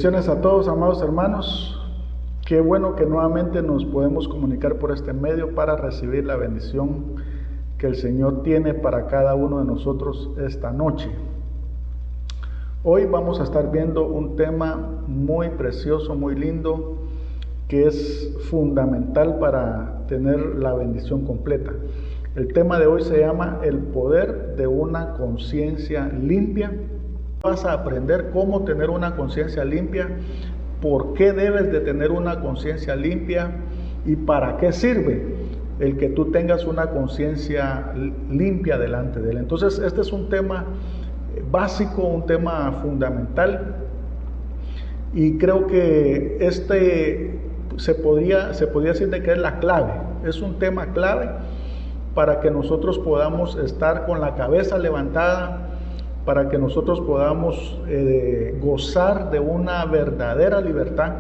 Bendiciones a todos, amados hermanos. Qué bueno que nuevamente nos podemos comunicar por este medio para recibir la bendición que el Señor tiene para cada uno de nosotros esta noche. Hoy vamos a estar viendo un tema muy precioso, muy lindo, que es fundamental para tener la bendición completa. El tema de hoy se llama el poder de una conciencia limpia. Vas a aprender cómo tener una conciencia limpia, por qué debes de tener una conciencia limpia y para qué sirve el que tú tengas una conciencia limpia delante de Él. Entonces, este es un tema básico, un tema fundamental, y creo que se podría decir de que es la clave, es un tema clave para que nosotros podamos estar con la cabeza levantada, para que nosotros podamos gozar de una verdadera libertad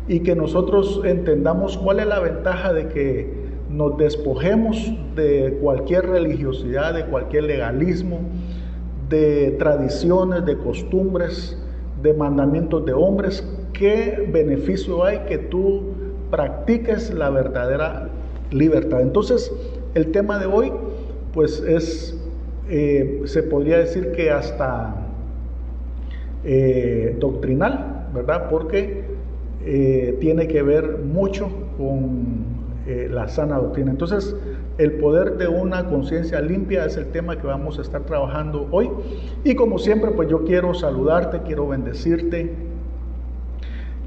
y que nosotros entendamos cuál es la ventaja de que nos despojemos de cualquier religiosidad, de cualquier legalismo, de tradiciones, de costumbres, de mandamientos de hombres. ¿Qué beneficio hay que tú practiques la verdadera libertad? Entonces, el tema de hoy, pues es... se podría decir que hasta doctrinal, ¿verdad? Porque tiene que ver mucho con la sana doctrina. Entonces, el poder de una conciencia limpia es el tema que vamos a estar trabajando hoy. Y como siempre, pues yo quiero saludarte, quiero bendecirte,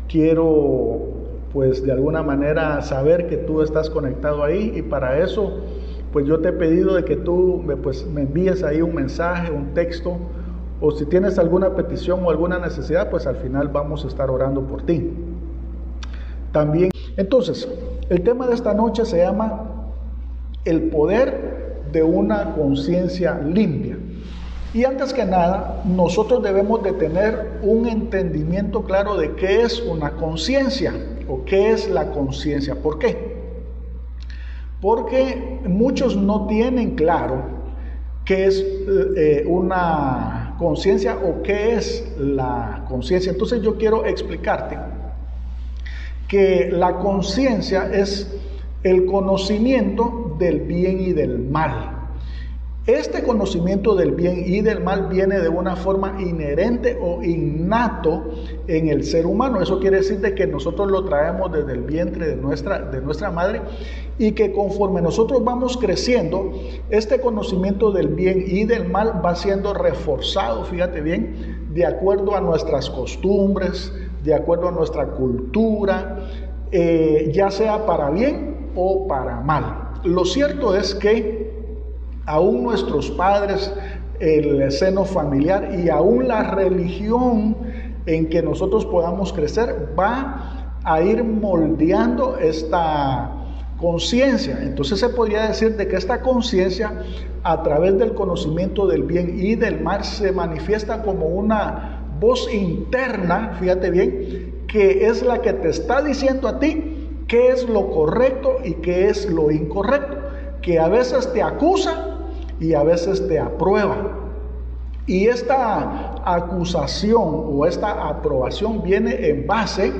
quiero pues de alguna manera saber que tú estás conectado ahí, y para eso pues yo te he pedido de que tú me envíes ahí un mensaje, un texto, o si tienes alguna petición o alguna necesidad, pues al final vamos a estar orando por ti. También, entonces, el tema de esta noche se llama el poder de una conciencia limpia. Y antes que nada, nosotros debemos de tener un entendimiento claro de qué es una conciencia o qué es la conciencia. ¿Por qué? Porque muchos no tienen claro qué es una conciencia o qué es la conciencia. Entonces yo quiero explicarte que la conciencia es el conocimiento del bien y del mal. Este conocimiento del bien y del mal viene de una forma inherente o innato en el ser humano. Eso quiere decir de que nosotros lo traemos desde el vientre de nuestra madre, y que conforme nosotros vamos creciendo, este conocimiento del bien y del mal va siendo reforzado, fíjate bien, de acuerdo a nuestras costumbres, de acuerdo a nuestra cultura, ya sea para bien o para mal. Lo cierto es que aún nuestros padres, el seno familiar y aún la religión en que nosotros podamos crecer va a ir moldeando esta conciencia. Entonces se podría decir de que esta conciencia, a través del conocimiento del bien y del mal, se manifiesta como una voz interna, fíjate bien, que es la que te está diciendo a ti qué es lo correcto y qué es lo incorrecto, que a veces te acusa y a veces te aprueba. Y esta acusación o esta aprobación viene en base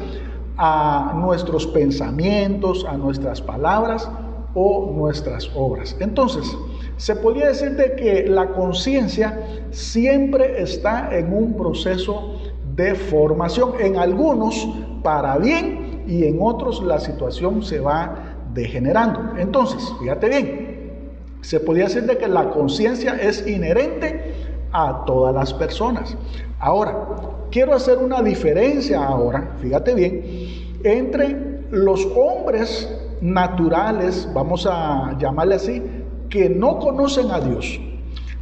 a nuestros pensamientos, a nuestras palabras o nuestras obras. Entonces, se podría decir de que la conciencia siempre está en un proceso de formación. En algunos para bien y en otros la situación se va degenerando. Entonces, fíjate bien, se podría decir de que la conciencia es inherente a todas las personas. Ahora, quiero hacer una diferencia ahora, fíjate bien, entre los hombres naturales, vamos a llamarle así, que no conocen a Dios,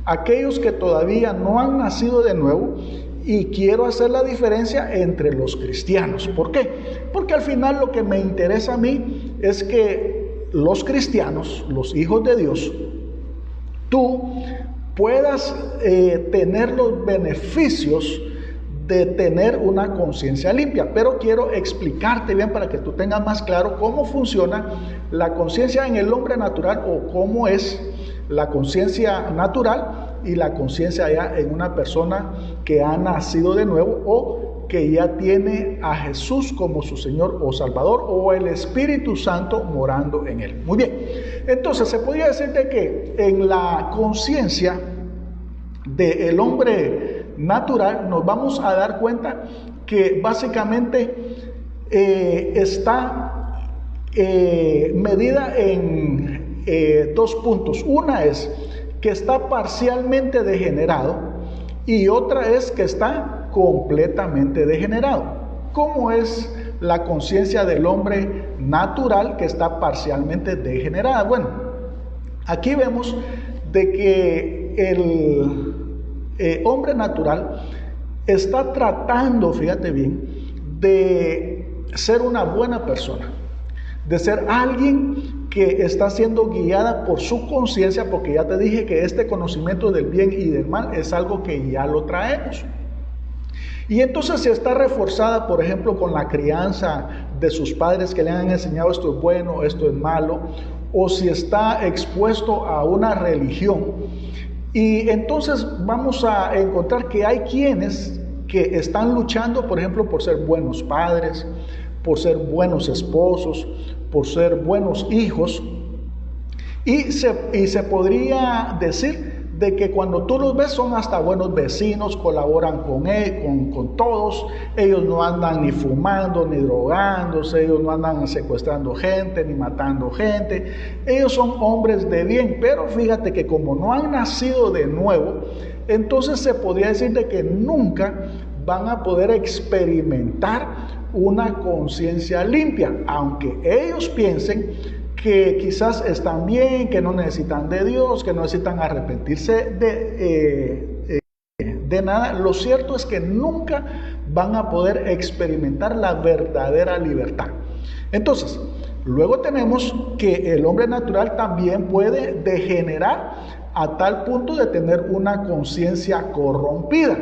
aquellos que todavía no han nacido de nuevo, y quiero hacer la diferencia entre los cristianos. ¿Por qué? Porque al final lo que me interesa a mí es que los cristianos, los hijos de Dios, tú puedas tener los beneficios de tener una conciencia limpia. Pero quiero explicarte bien para que tú tengas más claro cómo funciona la conciencia en el hombre natural, o cómo es la conciencia natural y la conciencia ya en una persona que ha nacido de nuevo o que ya tiene a Jesús como su Señor o Salvador, o el Espíritu Santo morando en él. Muy bien, entonces se podría decir de que en la conciencia del hombre natural nos vamos a dar cuenta que básicamente está medida en dos puntos. Una es que está parcialmente degenerado y otra es que está completamente degenerado. ¿Cómo es la conciencia del hombre natural que está parcialmente degenerada? Bueno, aquí vemos de que el hombre natural está tratando, fíjate bien, de ser una buena persona, de ser alguien que está siendo guiada por su conciencia, porque ya te dije que este conocimiento del bien y del mal es algo que ya lo traemos. Y entonces si está reforzada, por ejemplo, con la crianza de sus padres que le han enseñado esto es bueno, esto es malo, o si está expuesto a una religión, y entonces vamos a encontrar que hay quienes que están luchando, por ejemplo, por ser buenos padres, por ser buenos esposos, por ser buenos hijos, y se podría decir de que cuando tú los ves son hasta buenos vecinos, colaboran con todos, ellos no andan ni fumando, ni drogándose, ellos no andan secuestrando gente, ni matando gente, ellos son hombres de bien, pero fíjate que como no han nacido de nuevo, entonces se podría decir de que nunca van a poder experimentar una conciencia limpia, aunque ellos piensen que quizás están bien, que no necesitan de Dios, que no necesitan arrepentirse de nada. Lo cierto es que nunca van a poder experimentar la verdadera libertad. Entonces, luego tenemos que el hombre natural también puede degenerar a tal punto de tener una conciencia corrompida.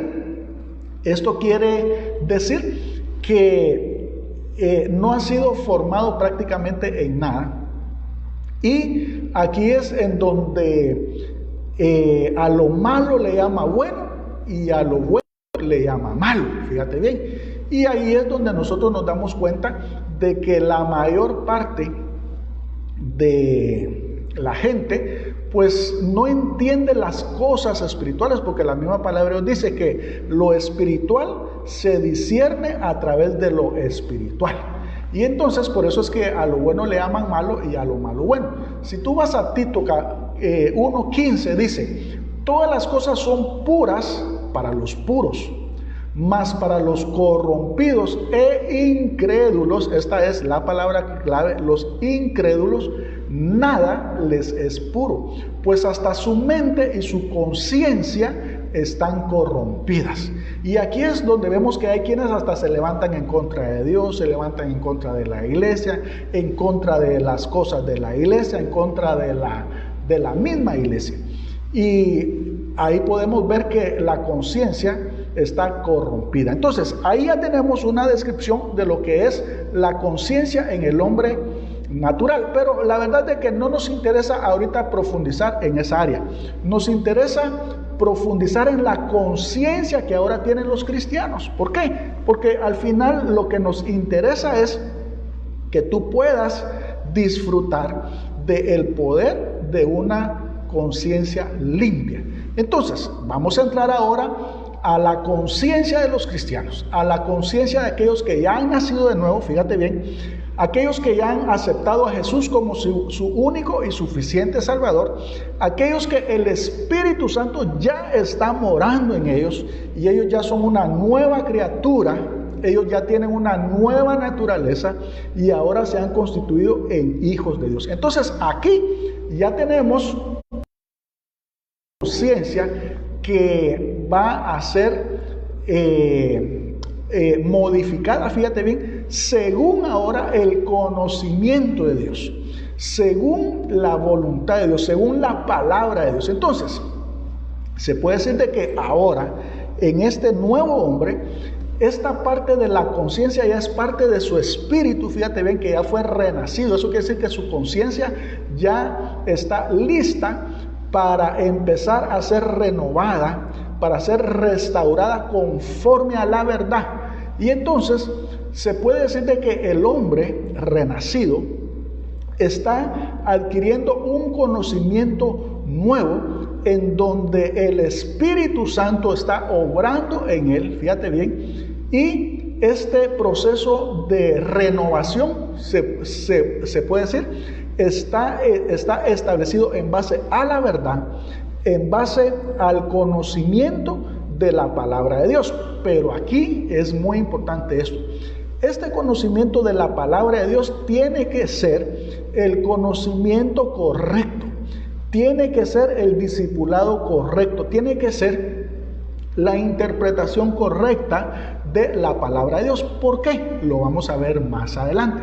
Esto quiere decir que no ha sido formado prácticamente en nada. Y aquí es en donde a lo malo le llama bueno y a lo bueno le llama malo, fíjate bien. Y ahí es donde nosotros nos damos cuenta de que la mayor parte de la gente pues no entiende las cosas espirituales, porque la misma palabra nos dice que lo espiritual se discierne a través de lo espiritual. Y entonces por eso es que a lo bueno le llaman malo y a lo malo bueno. Si tú vas a Tito 1:15 dice, todas las cosas son puras para los puros, mas para los corrompidos e incrédulos, esta es la palabra clave, los incrédulos, nada les es puro, pues hasta su mente y su conciencia están corrompidas. Y aquí es donde vemos que hay quienes hasta se levantan en contra de Dios, se levantan en contra de la iglesia, en contra de las cosas de la iglesia, en contra de la misma iglesia. Y ahí podemos ver que la conciencia está corrompida. Entonces, ahí ya tenemos una descripción de lo que es la conciencia en el hombre natural, pero la verdad es que no nos interesa ahorita profundizar en esa área. Nos interesa profundizar en la conciencia que ahora tienen los cristianos. ¿Por qué? Porque al final lo que nos interesa es que tú puedas disfrutar del poder de una conciencia limpia. Entonces, vamos a entrar ahora a la conciencia de los cristianos, a la conciencia de aquellos que ya han nacido de nuevo, fíjate bien, aquellos que ya han aceptado a Jesús como su único y suficiente Salvador, aquellos que el Espíritu Santo ya está morando en ellos y ellos ya son una nueva criatura, ellos ya tienen una nueva naturaleza y ahora se han constituido en hijos de Dios. Entonces aquí ya tenemos conciencia que va a ser modificada, fíjate bien, según ahora el conocimiento de Dios, según la voluntad de Dios, según la palabra de Dios. Entonces, se puede decir de que ahora, en este nuevo hombre, esta parte de la conciencia ya es parte de su espíritu, fíjate bien que ya fue renacido. Eso quiere decir que su conciencia ya está lista para empezar a ser renovada, para ser restaurada conforme a la verdad. Y entonces se puede decir de que el hombre renacido está adquiriendo un conocimiento nuevo en donde el Espíritu Santo está obrando en él, fíjate bien, y este proceso de renovación, se puede decir, está establecido en base a la verdad, en base al conocimiento de la palabra de Dios. Pero aquí es muy importante esto. Este conocimiento de la palabra de Dios tiene que ser el conocimiento correcto, tiene que ser el discipulado correcto, tiene que ser la interpretación correcta de la palabra de Dios. ¿Por qué? Lo vamos a ver más adelante.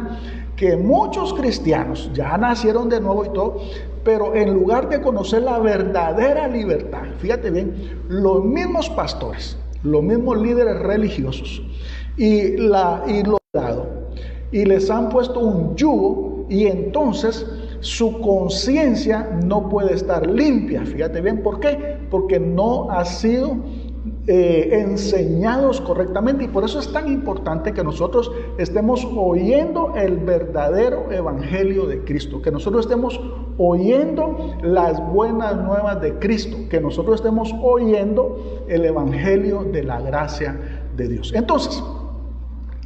Que muchos cristianos ya nacieron de nuevo y todo, pero en lugar de conocer la verdadera libertad, fíjate bien, los mismos pastores, los mismos líderes religiosos, y les han puesto un yugo, y entonces su conciencia no puede estar limpia. Fíjate bien, ¿por qué? Porque no ha sido enseñados correctamente, y por eso es tan importante que nosotros estemos oyendo el verdadero evangelio de Cristo, que nosotros estemos oyendo las buenas nuevas de Cristo, que nosotros estemos oyendo el evangelio de la gracia de Dios. Entonces,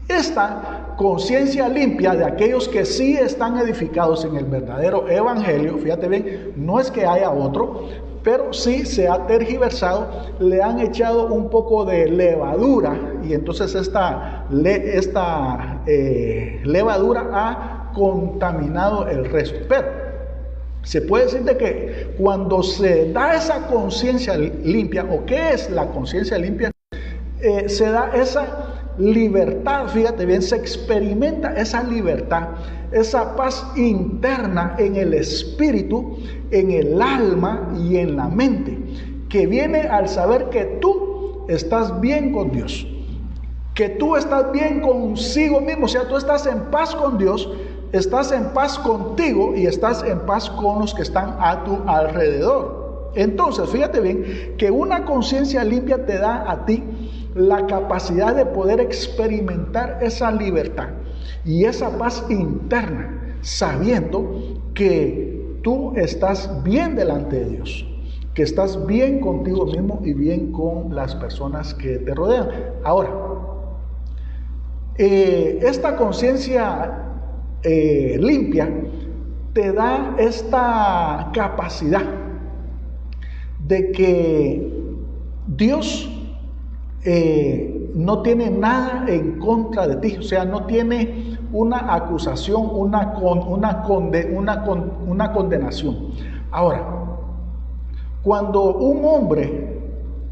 esta conciencia limpia de aquellos que sí están edificados en el verdadero evangelio, fíjate bien, no es que haya otro, pero sí se ha tergiversado, le han echado un poco de levadura, y entonces esta levadura ha contaminado el resto. Pero se puede decir de que cuando se da esa conciencia limpia, ¿o qué es la conciencia limpia? Se da esa libertad, fíjate bien, se experimenta esa libertad, esa paz interna en el espíritu, en el alma y en la mente, que viene al saber que tú estás bien con Dios, que tú estás bien consigo mismo, o sea, tú estás en paz con Dios, estás en paz contigo y estás en paz con los que están a tu alrededor. Entonces, fíjate bien que una conciencia limpia te da a ti la capacidad de poder experimentar esa libertad y esa paz interna, sabiendo que tú estás bien delante de Dios, que estás bien contigo mismo y bien con las personas que te rodean. Ahora, esta conciencia limpia te da esta capacidad de que Dios no tiene nada en contra de ti, o sea, no tiene una acusación, una condenación. Ahora, cuando un hombre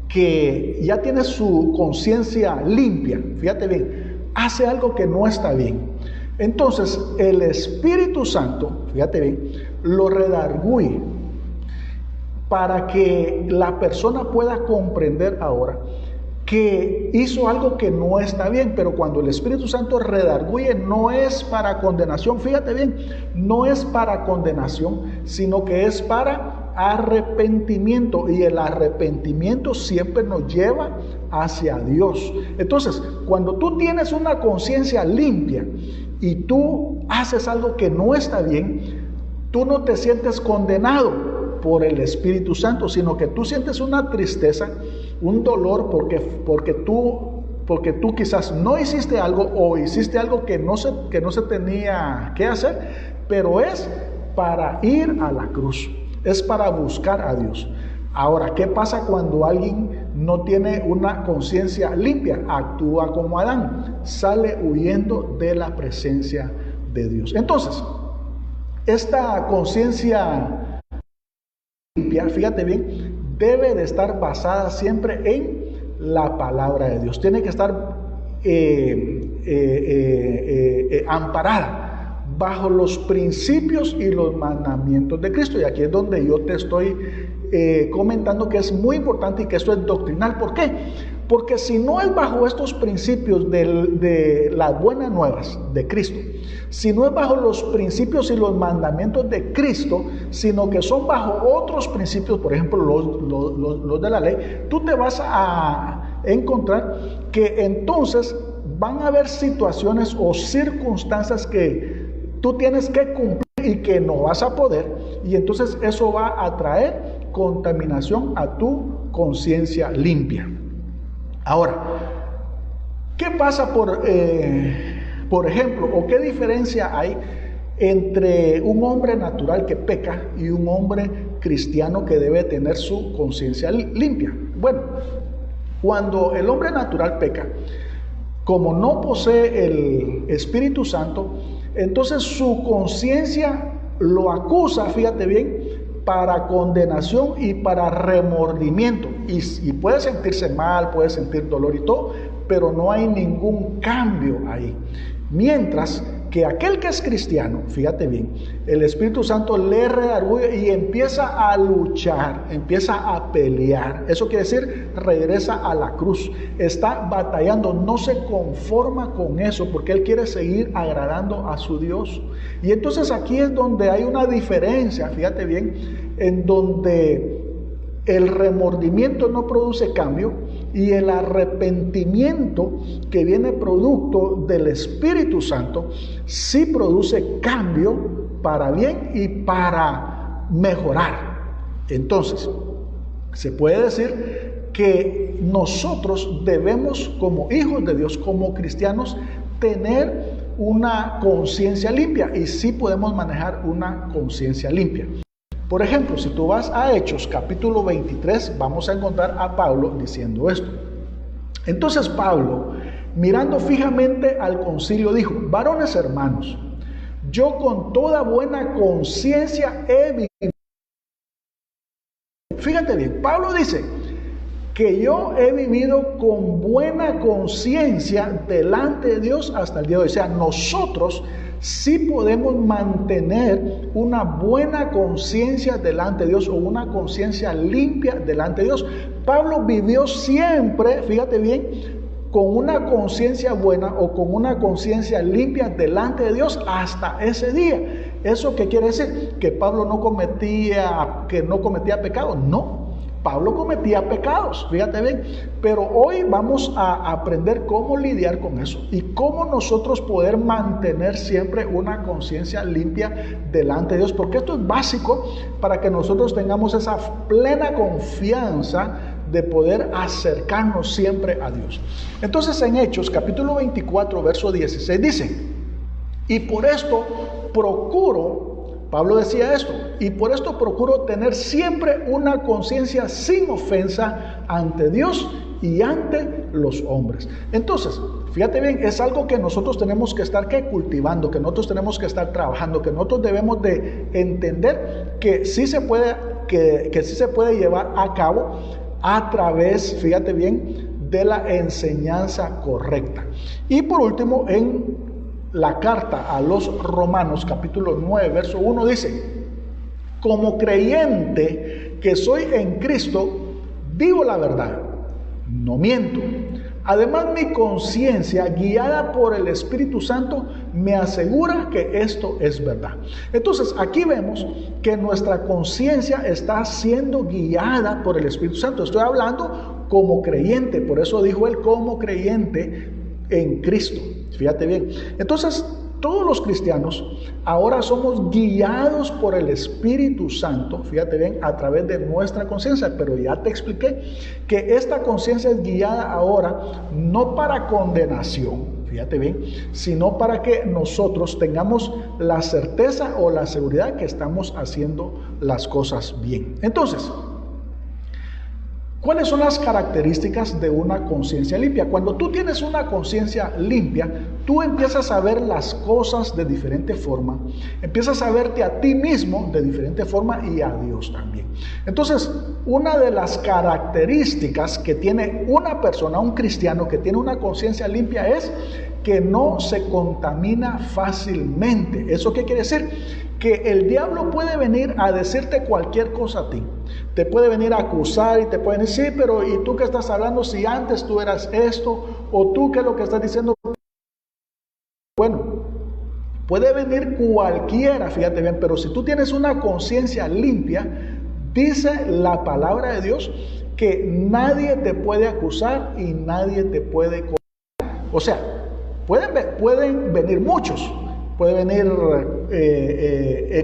que ya tiene su conciencia limpia, fíjate bien, hace algo que no está bien, entonces el Espíritu Santo, fíjate bien, lo redarguye para que la persona pueda comprender ahora que hizo algo que no está bien. Pero cuando el Espíritu Santo redarguye, no es para condenación, fíjate bien, no es para condenación, sino que es para arrepentimiento, y el arrepentimiento siempre nos lleva hacia Dios. Entonces, cuando tú tienes una conciencia limpia y tú haces algo que no está bien, tú no te sientes condenado por el Espíritu Santo, sino que tú sientes una tristeza, un dolor, porque tú quizás no hiciste algo, o hiciste algo que no se tenía que hacer, pero es para ir a la cruz, es para buscar a Dios. Ahora, ¿qué pasa cuando alguien no tiene una conciencia limpia? Actúa como Adán, sale huyendo de la presencia de Dios. Entonces, esta conciencia limpia, fíjate bien, debe de estar basada siempre en la palabra de Dios. Tiene que estar amparada bajo los principios y los mandamientos de Cristo. Y aquí es donde yo te estoy comentando que es muy importante y que esto es doctrinal. ¿Por qué? Porque si no es bajo estos principios de las buenas nuevas de Cristo, si no es bajo los principios y los mandamientos de Cristo, sino que son bajo otros principios, por ejemplo los de la ley, tú te vas a encontrar que entonces van a haber situaciones o circunstancias que tú tienes que cumplir y que no vas a poder, y entonces eso va a traer contaminación a tu conciencia limpia. Ahora, ¿qué pasa por ejemplo, o qué diferencia hay entre un hombre natural que peca y un hombre cristiano que debe tener su conciencia limpia? Bueno, cuando el hombre natural peca, como no posee el Espíritu Santo, entonces su conciencia lo acusa, fíjate bien, para condenación y para remordimiento. Y puede sentirse mal, puede sentir dolor y todo, pero no hay ningún cambio ahí. Mientras que aquel que es cristiano, fíjate bien, el Espíritu Santo le redarguye y empieza a luchar, empieza a pelear. Eso quiere decir, regresa a la cruz, está batallando, no se conforma con eso porque él quiere seguir agradando a su Dios. Y entonces aquí es donde hay una diferencia, fíjate bien, en donde el remordimiento no produce cambio y el arrepentimiento que viene producto del Espíritu Santo sí produce cambio para bien y para mejorar. Entonces, se puede decir que nosotros debemos, como hijos de Dios, como cristianos, tener una conciencia limpia, y sí podemos manejar una conciencia limpia. Por ejemplo, si tú vas a Hechos capítulo 23, vamos a encontrar a Pablo diciendo esto. Entonces Pablo, mirando fijamente al concilio, dijo: varones hermanos, yo con toda buena conciencia he vivido. Fíjate bien, Pablo dice que yo he vivido con buena conciencia delante de Dios hasta el día de hoy. O sea, nosotros sí podemos mantener una buena conciencia delante de Dios, o una conciencia limpia delante de Dios. Pablo vivió siempre, fíjate bien, con una conciencia buena o con una conciencia limpia delante de Dios hasta ese día. ¿Eso qué quiere decir? ¿Que Pablo no cometía pecado? No. Pablo cometía pecados, fíjate bien, pero hoy vamos a aprender cómo lidiar con eso y cómo nosotros poder mantener siempre una conciencia limpia delante de Dios, porque esto es básico para que nosotros tengamos esa plena confianza de poder acercarnos siempre a Dios. Entonces en Hechos capítulo 24 verso 16 dice: y por esto procuro, Pablo decía esto, y por esto procuro tener siempre una conciencia sin ofensa ante Dios y ante los hombres. Entonces, fíjate bien, es algo que nosotros tenemos que estar cultivando, que nosotros tenemos que estar trabajando, que nosotros debemos de entender que sí se puede, que sí se puede llevar a cabo a través, fíjate bien, de la enseñanza correcta. Y por último, en la carta a los Romanos capítulo 9 verso 1 dice: como creyente que soy en Cristo, digo la verdad, no miento. Además, mi conciencia, guiada por el Espíritu Santo, me asegura que esto es verdad. Entonces, aquí vemos que nuestra conciencia está siendo guiada por el Espíritu Santo. Estoy hablando como creyente, por eso dijo él, como creyente en Cristo. Fíjate bien. Entonces, todos los cristianos ahora somos guiados por el Espíritu Santo, fíjate bien, a través de nuestra conciencia. Pero ya te expliqué que esta conciencia es guiada ahora no para condenación, fíjate bien, sino para que nosotros tengamos la certeza o la seguridad que estamos haciendo las cosas bien. Entonces, ¿cuáles son las características de una conciencia limpia? Cuando tú tienes una conciencia limpia, tú empiezas a ver las cosas de diferente forma, empiezas a verte a ti mismo de diferente forma y a Dios también. Entonces, una de las características que tiene una persona, un cristiano que tiene una conciencia limpia, es que no se contamina fácilmente. ¿Eso qué quiere decir? Que el diablo puede venir a decirte cualquier cosa a ti. Te puede venir a acusar y te puede decir: sí, pero ¿y tú qué estás hablando si antes tú eras esto? ¿O tú qué es lo que estás diciendo? Bueno, puede venir cualquiera, fíjate bien, pero si tú tienes una conciencia limpia, dice la palabra de Dios que nadie te puede acusar y nadie te puede condenar. O sea, Pueden venir muchos, puede venir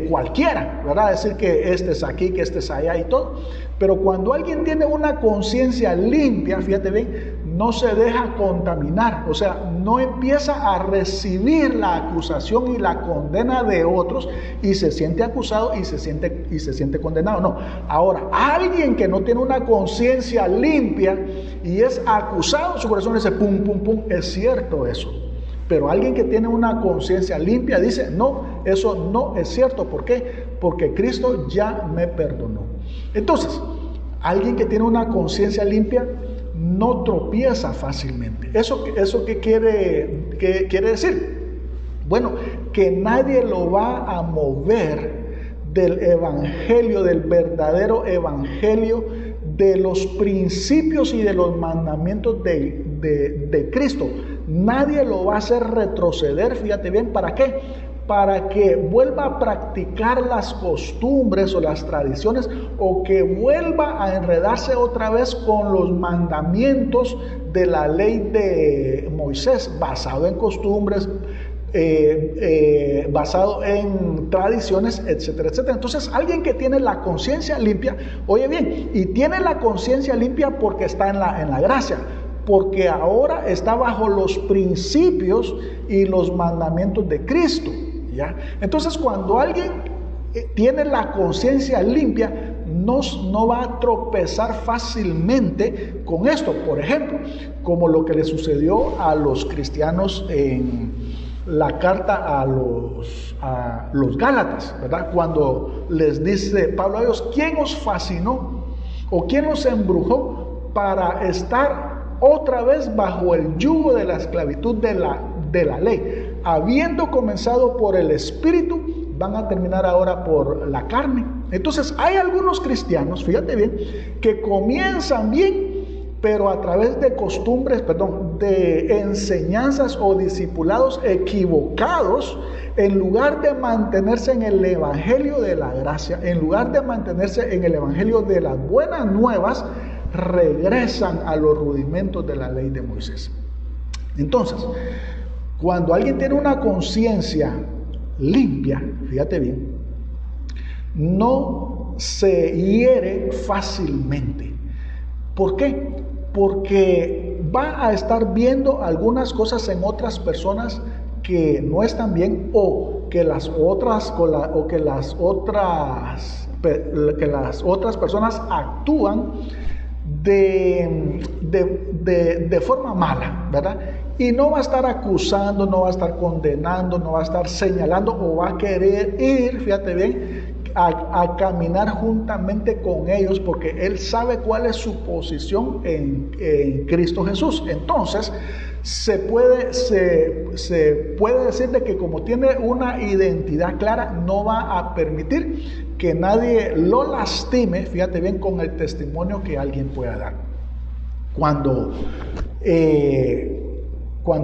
cualquiera, ¿verdad? Decir que este es aquí, que este es allá y todo. Pero cuando alguien tiene una conciencia limpia, fíjate bien, no se deja contaminar, o sea, no empieza a recibir la acusación y la condena de otros y se siente acusado y se siente condenado. No, ahora, alguien que no tiene una conciencia limpia y es acusado, su corazón dice pum, pum, pum, es cierto eso. Pero alguien que tiene una conciencia limpia dice, no, eso no es cierto. ¿Por qué? Porque Cristo ya me perdonó. Entonces, alguien que tiene una conciencia limpia no tropieza fácilmente. ¿Eso qué quiere decir? Bueno, que nadie lo va a mover del evangelio, del verdadero evangelio, de los principios y de los mandamientos de Cristo. Nadie lo va a hacer retroceder, fíjate bien, ¿para qué? Para que vuelva a practicar las costumbres o las tradiciones, o que vuelva a enredarse otra vez con los mandamientos de la ley de Moisés, basado en costumbres, basado en tradiciones, etcétera, etcétera. Entonces, alguien que tiene la conciencia limpia, oye bien, y tiene la conciencia limpia porque está en la gracia, porque ahora está bajo los principios y los mandamientos de Cristo, ¿ya? Entonces, cuando alguien tiene la conciencia limpia, no va a tropezar fácilmente con esto. Por ejemplo, como lo que le sucedió a los cristianos en la carta a los Gálatas, ¿verdad? Cuando les dice Pablo a ellos, ¿quién os fascinó o quién os embrujó para estar otra vez bajo el yugo de la esclavitud de la ley? Habiendo comenzado por el espíritu, van a terminar ahora por la carne. Entonces hay algunos cristianos, fíjate bien, que comienzan bien, pero a través de costumbres, de enseñanzas o discipulados equivocados, en lugar de mantenerse en el evangelio de la gracia, en lugar de mantenerse en el evangelio de las buenas nuevas, regresan a los rudimentos de la ley de Moisés. Entonces, cuando alguien tiene una conciencia limpia, fíjate bien, no se hiere fácilmente. ¿Por qué? Porque va a estar viendo algunas cosas en otras personas que no están bien, o que las otras personas actúan de forma mala, ¿verdad? Y no va a estar acusando, no va a estar condenando, no va a estar señalando, o va a querer ir, fíjate bien, a caminar juntamente con ellos, porque él sabe cuál es su posición en Cristo Jesús. Entonces, se puede decir de que como tiene una identidad clara, no va a permitir que nadie lo lastime, fíjate bien, con el testimonio que alguien pueda dar. Cuando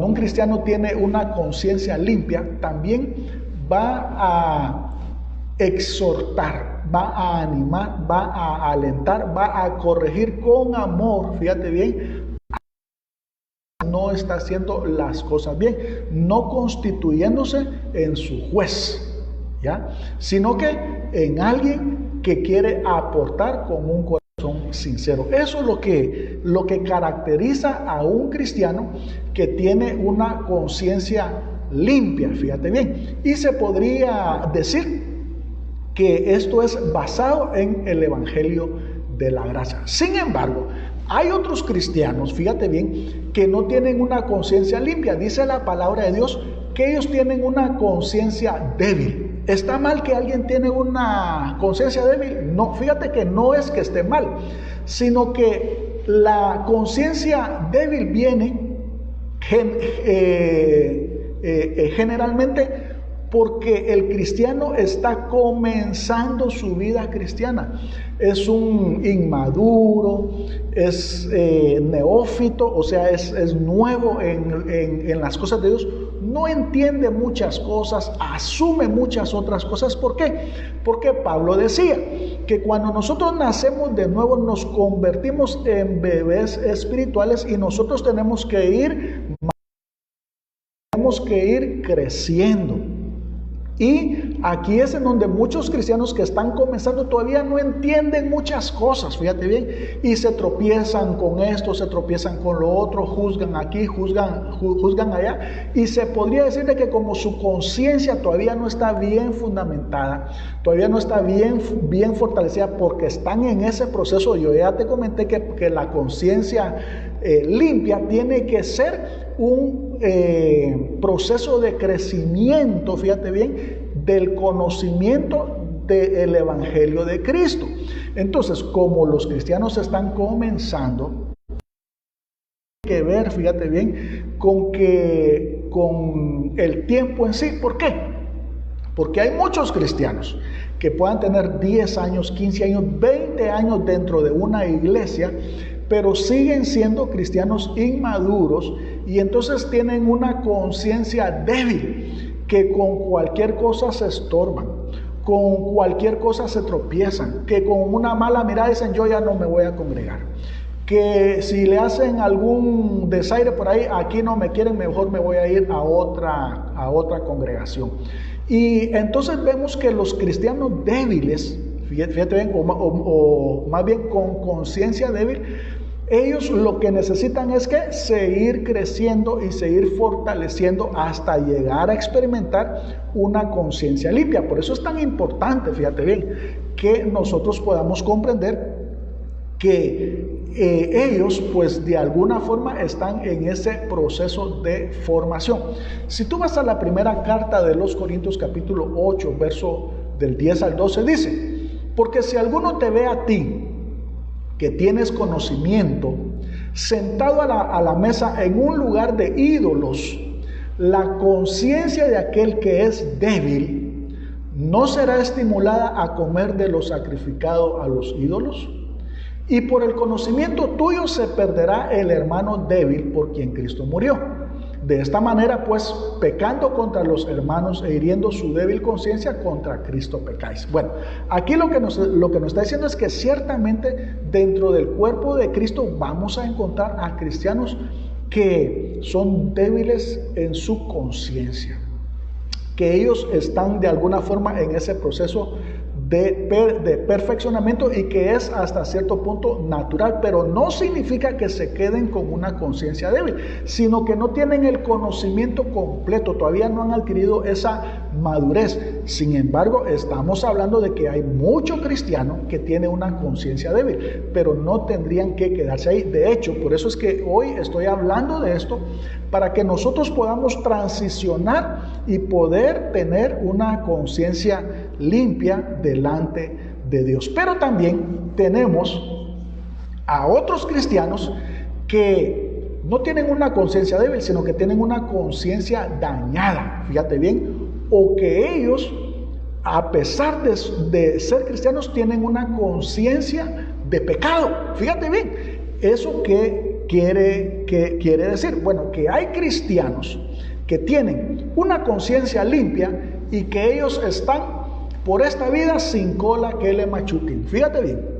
un cristiano tiene una conciencia limpia, también va a exhortar, va a animar, va a alentar, va a corregir con amor, fíjate bien, no está haciendo las cosas bien, no constituyéndose en su juez, ¿ya? Sino que en alguien que quiere aportar con un corazón sincero. Eso es lo que caracteriza a un cristiano que tiene una conciencia limpia, fíjate bien. Y se podría decir que esto es basado en el evangelio de la gracia. Sin embargo, hay otros cristianos, fíjate bien, que no tienen una conciencia limpia. Dice la palabra de Dios que ellos tienen una conciencia débil. ¿Está mal que alguien tiene una conciencia débil? No, fíjate que no es que esté mal, sino que la conciencia débil viene generalmente porque el cristiano está comenzando su vida cristiana. Es un inmaduro, es neófito, o sea, es nuevo en las cosas de Dios. No entiende muchas cosas, asume muchas otras cosas. ¿Por qué? Porque Pablo decía que cuando nosotros nacemos de nuevo nos convertimos en bebés espirituales y nosotros tenemos que ir tenemos que ir creciendo. Y aquí es en donde muchos cristianos que están comenzando todavía no entienden muchas cosas, fíjate bien, y se tropiezan con esto, se tropiezan con lo otro, juzgan aquí, juzgan allá, y se podría decir de que como su conciencia todavía no está bien fundamentada, todavía no está bien fortalecida, porque están en ese proceso. Yo ya te comenté que la conciencia limpia tiene que ser un proceso de crecimiento, fíjate bien, del conocimiento del Evangelio de Cristo. Entonces, como los cristianos están comenzando, que ver, fíjate bien, con el tiempo en sí. ¿Por qué? Porque hay muchos cristianos que puedan tener 10 años, 15 años, 20 años dentro de una iglesia, pero siguen siendo cristianos inmaduros, y entonces tienen una conciencia débil, que con cualquier cosa se estorban, con cualquier cosa se tropiezan, que con una mala mirada dicen: yo ya no me voy a congregar, que si le hacen algún desaire por ahí, aquí no me quieren, mejor me voy a ir a otra congregación. Y entonces vemos que los cristianos débiles, fíjate bien, o más bien con conciencia débil, ellos lo que necesitan es que seguir creciendo y seguir fortaleciendo hasta llegar a experimentar una conciencia limpia. Por eso es tan importante, fíjate bien, que nosotros podamos comprender que ellos pues de alguna forma están en ese proceso de formación. Si tú vas a la primera carta de los Corintios capítulo 8, verso del 10 al 12, dice: porque si alguno te ve a ti, que tienes conocimiento, sentado a la mesa en un lugar de ídolos, la conciencia de aquel que es débil no será estimulada a comer de lo sacrificado a los ídolos. Y por el conocimiento tuyo se perderá el hermano débil por quien Cristo murió. De esta manera, pues, pecando contra los hermanos e hiriendo su débil conciencia, contra Cristo pecáis. Bueno, aquí lo que nos está diciendo es que ciertamente dentro del cuerpo de Cristo vamos a encontrar a cristianos que son débiles en su conciencia, que ellos están de alguna forma en ese proceso de perfeccionamiento, y que es hasta cierto punto natural, pero no significa que se queden con una conciencia débil, sino que no tienen el conocimiento completo, todavía no han adquirido esa madurez. Sin embargo, estamos hablando de que hay mucho cristiano que tiene una conciencia débil, pero no tendrían que quedarse ahí. De hecho, por eso es que hoy estoy hablando de esto, para que nosotros podamos transicionar y poder tener una conciencia limpia delante de Dios. Pero también tenemos a otros cristianos que no tienen una conciencia débil, sino que tienen una conciencia dañada, fíjate bien, o que ellos, a pesar de ser cristianos, tienen una conciencia de pecado. Fíjate bien, ¿eso qué quiere decir? Bueno, que hay cristianos que tienen una conciencia limpia y que ellos están por esta vida sin cola que le machuquen. Fíjate bien.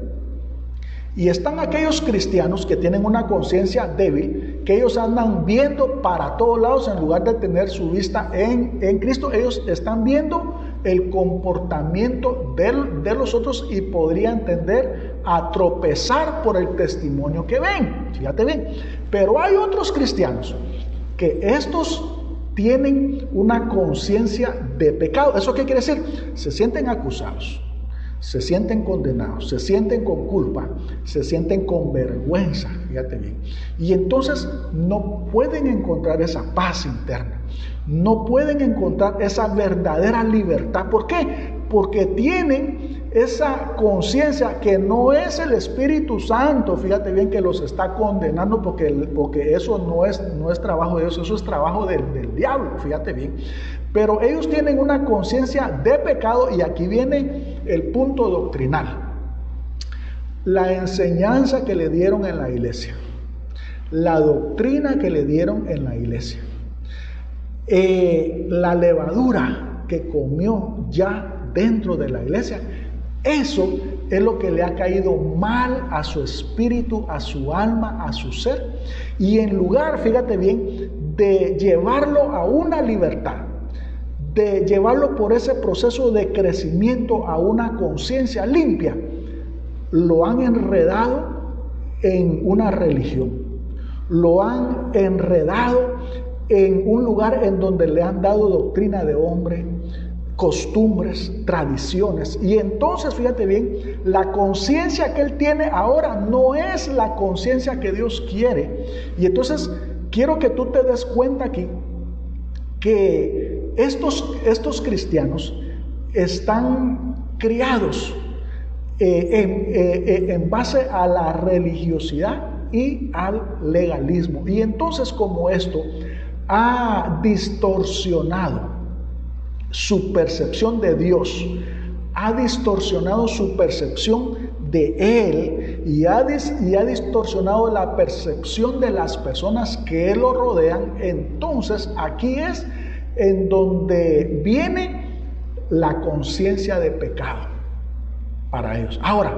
Y están aquellos cristianos que tienen una conciencia débil, que ellos andan viendo para todos lados en lugar de tener su vista en Cristo. Ellos están viendo el comportamiento de los otros y podrían tender a tropezar por el testimonio que ven. Fíjate bien. Pero hay otros cristianos que estos tienen una conciencia de pecado. ¿Eso qué quiere decir? Se sienten acusados, se sienten condenados, se sienten con culpa, se sienten con vergüenza, fíjate bien. Y entonces no pueden encontrar esa paz interna, no pueden encontrar esa verdadera libertad. ¿Por qué? Porque tienen esa conciencia que no es el Espíritu Santo, fíjate bien, que los está condenando, porque eso no es trabajo de Dios, eso es trabajo del diablo, fíjate bien. Pero ellos tienen una conciencia de pecado, y aquí viene el punto doctrinal. La enseñanza que le dieron en la iglesia, la doctrina que le dieron en la iglesia, la levadura que comió ya dentro de la iglesia, eso es lo que le ha caído mal a su espíritu, a su alma, a su ser. Y en lugar, fíjate bien, de llevarlo a una libertad, de llevarlo por ese proceso de crecimiento a una conciencia limpia, lo han enredado en una religión, lo han enredado en un lugar en donde le han dado doctrina de hombre, costumbres, tradiciones. Y entonces, fíjate bien, la conciencia que él tiene ahora no es la conciencia que Dios quiere. Y entonces quiero que tú te des cuenta aquí que estos cristianos están criados en base a la religiosidad y al legalismo. Y entonces, como esto ha distorsionado su percepción de Dios, ha distorsionado su percepción de Él y ha distorsionado la percepción de las personas que lo rodean, entonces aquí es en donde viene la conciencia de pecado para ellos. Ahora,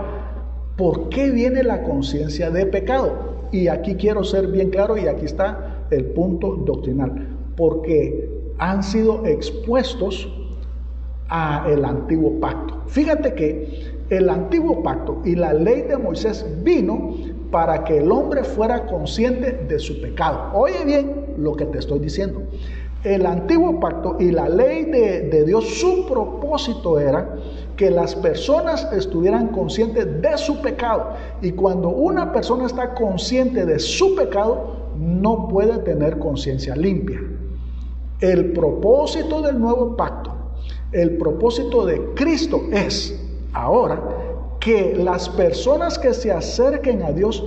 ¿por qué viene la conciencia de pecado? Y aquí quiero ser bien claro, y aquí está el punto doctrinal, porque han sido expuestos al antiguo pacto. Fíjate que el antiguo pacto y la ley de Moisés vino para que el hombre fuera consciente de su pecado. Oye bien lo que te estoy diciendo. El antiguo pacto y la ley de Dios, su propósito era que las personas estuvieran conscientes de su pecado. Y cuando una persona está consciente de su pecado, no puede tener conciencia limpia. El propósito del nuevo pacto, el propósito de Cristo es ahora que las personas que se acerquen a Dios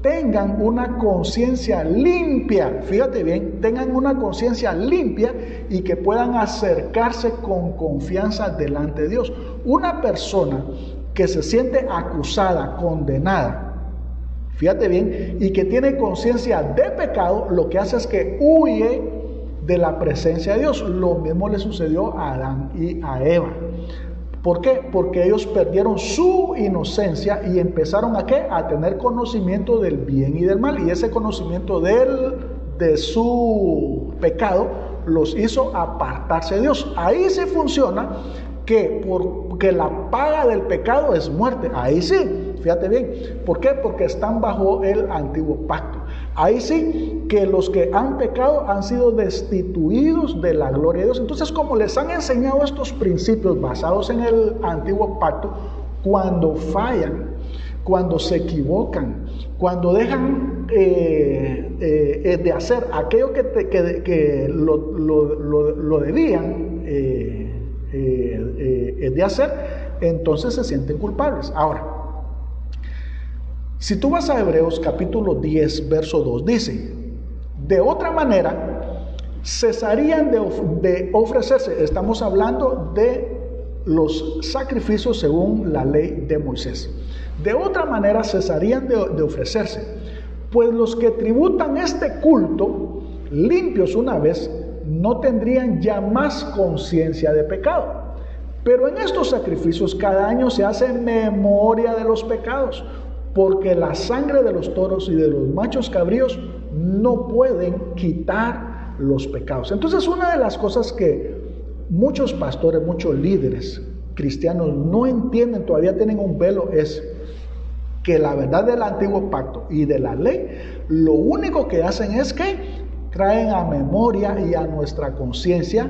tengan una conciencia limpia, fíjate bien, tengan una conciencia limpia y que puedan acercarse con confianza delante de Dios. Una persona que se siente acusada, condenada, fíjate bien, y que tiene conciencia de pecado, lo que hace es que huye de la presencia de Dios. Lo mismo le sucedió a Adán y a Eva. ¿Por qué? Porque ellos perdieron su inocencia y empezaron ¿a qué? A tener conocimiento del bien y del mal. Y ese conocimiento de su pecado los hizo apartarse de Dios. Ahí sí funciona porque la paga del pecado es muerte. Ahí sí, fíjate bien. ¿Por qué? Porque están bajo el antiguo pacto. Ahí sí que los que han pecado han sido destituidos de la gloria de Dios. Entonces, como les han enseñado estos principios basados en el antiguo pacto, cuando fallan, cuando se equivocan, cuando dejan de hacer aquello que lo debían de hacer, entonces se sienten culpables. Ahora, si tú vas a Hebreos capítulo 10, verso 2, dice: de otra manera, cesarían de ofrecerse. Estamos hablando de los sacrificios según la ley de Moisés. De otra manera, cesarían de ofrecerse, pues los que tributan este culto, limpios una vez, no tendrían ya más conciencia de pecado. Pero en estos sacrificios cada año se hace memoria de los pecados, porque la sangre de los toros y de los machos cabríos no pueden quitar los pecados. Entonces, una de las cosas que muchos pastores, muchos líderes cristianos no entienden, todavía tienen un velo, es que la verdad del antiguo pacto y de la ley, lo único que hacen es que traen a memoria y a nuestra conciencia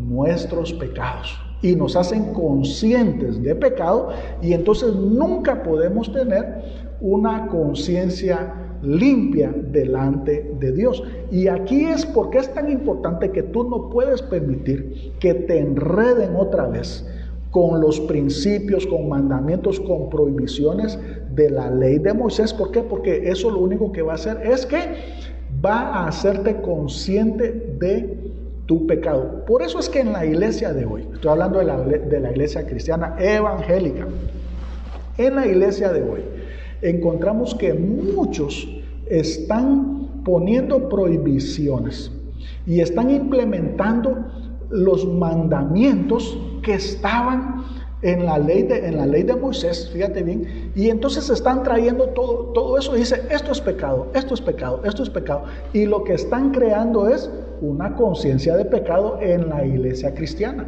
nuestros pecados y nos hacen conscientes de pecado, y entonces nunca podemos tener una conciencia limpia delante de Dios. Y aquí es porque es tan importante que tú no puedes permitir que te enreden otra vez con los principios, con mandamientos, con prohibiciones de la ley de Moisés. ¿Por qué? Porque eso lo único que va a hacer es que va a hacerte consciente de tu pecado. Por eso es que en la iglesia de hoy, estoy hablando de la iglesia cristiana evangélica, en la iglesia de hoy encontramos que muchos están poniendo prohibiciones y están implementando los mandamientos que estaban en la ley de Moisés, fíjate bien, y entonces están trayendo todo eso y dice, esto es pecado, esto es pecado, esto es pecado, y lo que están creando es una conciencia de pecado en la iglesia cristiana.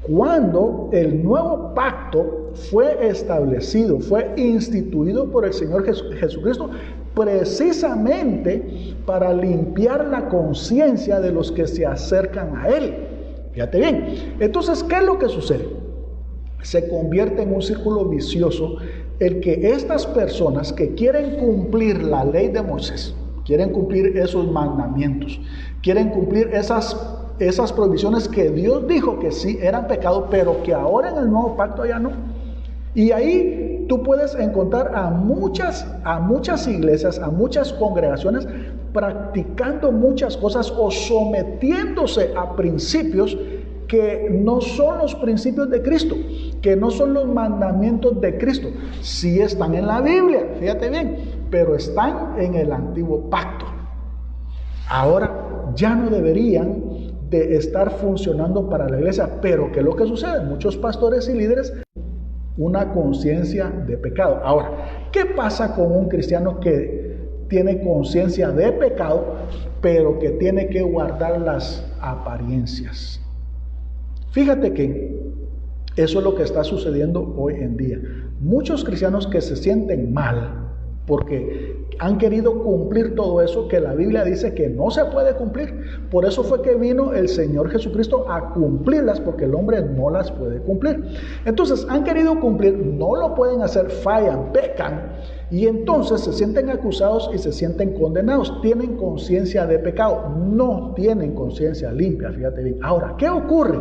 Cuando el nuevo pacto fue establecido, fue instituido por el Señor Jesucristo, precisamente para limpiar la conciencia de los que se acercan a Él. Fíjate bien, entonces, ¿qué es lo que sucede? Se convierte en un círculo vicioso el que estas personas que quieren cumplir la ley de Moisés, quieren cumplir esos mandamientos, quieren cumplir esas prohibiciones que Dios dijo que sí eran pecado, pero que ahora en el nuevo pacto ya no. Y ahí tú puedes encontrar a muchas iglesias, a muchas congregaciones practicando muchas cosas o sometiéndose a principios que no son los principios de Cristo, que no son los mandamientos de Cristo. Sí están en la Biblia, fíjate bien, pero están en el antiguo pacto. Ahora ya no deberían de estar funcionando para la iglesia, pero ¿qué es lo que sucede? Muchos pastores y líderes, una conciencia de pecado. Ahora, ¿qué pasa con un cristiano que tiene conciencia de pecado, pero que tiene que guardar las apariencias? Fíjate que eso es lo que está sucediendo hoy en día. Muchos cristianos que se sienten mal porque han querido cumplir todo eso que la Biblia dice que no se puede cumplir. Por eso fue que vino el Señor Jesucristo a cumplirlas, porque el hombre no las puede cumplir. Entonces han querido cumplir, no lo pueden hacer, fallan, pecan, y entonces se sienten acusados y se sienten condenados. Tienen conciencia de pecado, no tienen conciencia limpia, fíjate bien. Ahora, ¿qué ocurre